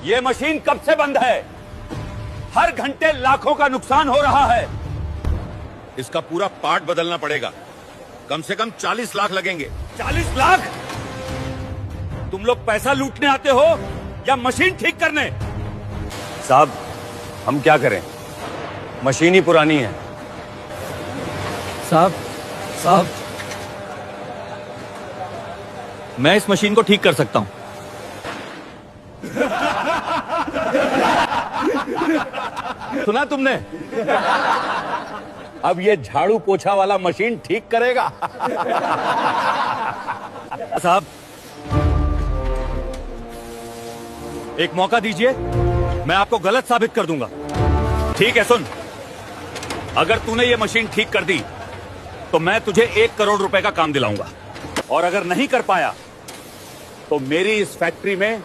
ये मशीन कब से बंद है? हर घंटे लाखों का नुकसान हो रहा है। इसका पूरा पार्ट बदलना पड़ेगा। कम से कम 40 लाख लगेंगे। 40 लाख? तुम लोग पैसा लूटने आते हो या मशीन ठीक करने? साहब, हम क्या करें? मशीन ही पुरानी है। साहब, मैं इस मशीन को ठीक कर सकता हूं। सुना तुमने? अब ये झाड़ू पोछा वाला मशीन ठीक करेगा। साहब, एक मौका दीजिए, मैं आपको गलत साबित कर दूंगा। ठीक है, सुन, अगर तूने ये मशीन ठीक कर दी तो मैं तुझे 1 करोड़ रुपए का काम दिलाऊंगा, और अगर नहीं कर पाया तो मेरी इस फैक्ट्री में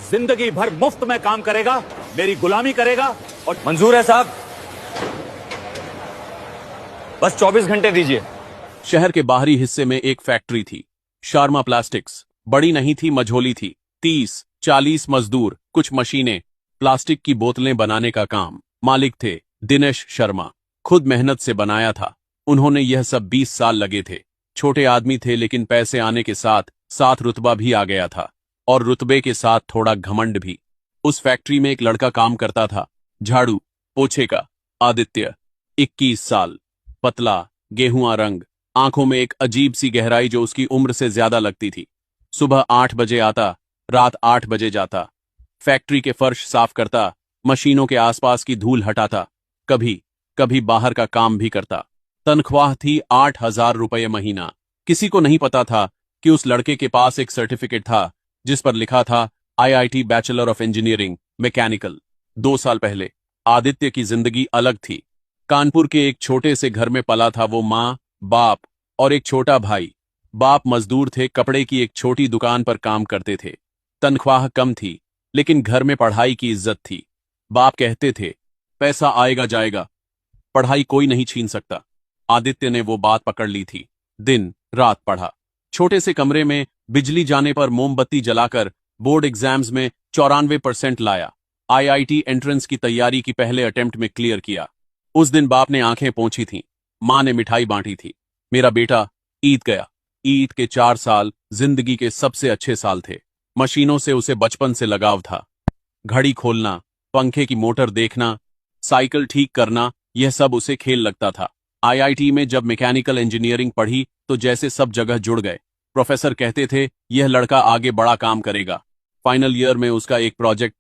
जिंदगी भर मुफ्त में काम करेगा, मेरी गुलामी करेगा। और मंजूर है साहब, बस 24 घंटे दीजिए। शहर के बाहरी हिस्से में एक फैक्ट्री थी, शर्मा प्लास्टिक्स। बड़ी नहीं थी, मझोली थी। 30-40 मजदूर, कुछ मशीनें, प्लास्टिक की बोतलें बनाने का काम। मालिक थे दिनेश शर्मा। खुद मेहनत से बनाया था। उन्होंने यह सब 20 साल लगे थे। छोटे आदमी थे, लेकिन पैसे आने के साथ साथ रुतबा भी आ गया था, और रुतबे के साथ थोड़ा घमंड भी। उस फैक्ट्री में एक लड़का काम करता था, झाड़ू पोछे का, आदित्य। 21 साल, पतला, गेहुआ रंग, आंखों में एक अजीब सी गहराई जो उसकी उम्र से ज्यादा लगती थी। सुबह 8 बजे आता, रात 8 बजे जाता। फैक्ट्री के फर्श साफ करता, मशीनों के आसपास की धूल हटाता, कभी कभी बाहर का काम भी करता। तनख्वाह थी 8,000 रुपये महीना। किसी को नहीं पता था कि उस लड़के के पास एक सर्टिफिकेट था जिस पर लिखा था IIT bachelor of engineering mechanical. 2 साल पहले आदित्य की जिंदगी अलग थी। कानपुर के एक छोटे से घर में पला था वो। माँ, बाप और एक छोटा भाई। बाप मजदूर थे, कपड़े की एक छोटी दुकान पर काम करते थे। तनख्वाह कम थी, लेकिन घर में पढ़ाई की इज्जत थी। बाप कहते थे, पैसा आएगा जाएगा, पढ़ाई कोई नहीं छीन सकता। आदित्य ने वो बात पकड़ ली थी। दिन रात पढ़ा। छोटे से कमरे में बिजली जाने पर मोमबत्ती जलाकर बोर्ड एग्जाम्स में 94% लाया। IIT एंट्रेंस की तैयारी की पहले अटेम्प्ट में क्लियर किया। उस दिन बाप ने आंखें पोंछी थीं। मां ने मिठाई बांटी थी। मेरा बेटा ईद गया। ईद के 4 साल जिंदगी के सबसे अच्छे साल थे। मशीनों से उसे बचपन से लगाव था। घड़ी खोलना, पंखे की मोटर देखना, साइकिल ठीक करना, यह सब उसे खेल लगता था। IIT में जब मैकेनिकल इंजीनियरिंग पढ़ी तो जैसे सब जगह जुड़ गए। प्रोफेसर कहते थे, यह लड़का आगे बड़ा काम करेगा। फाइनल ईयर में उसका एक प्रोजेक्ट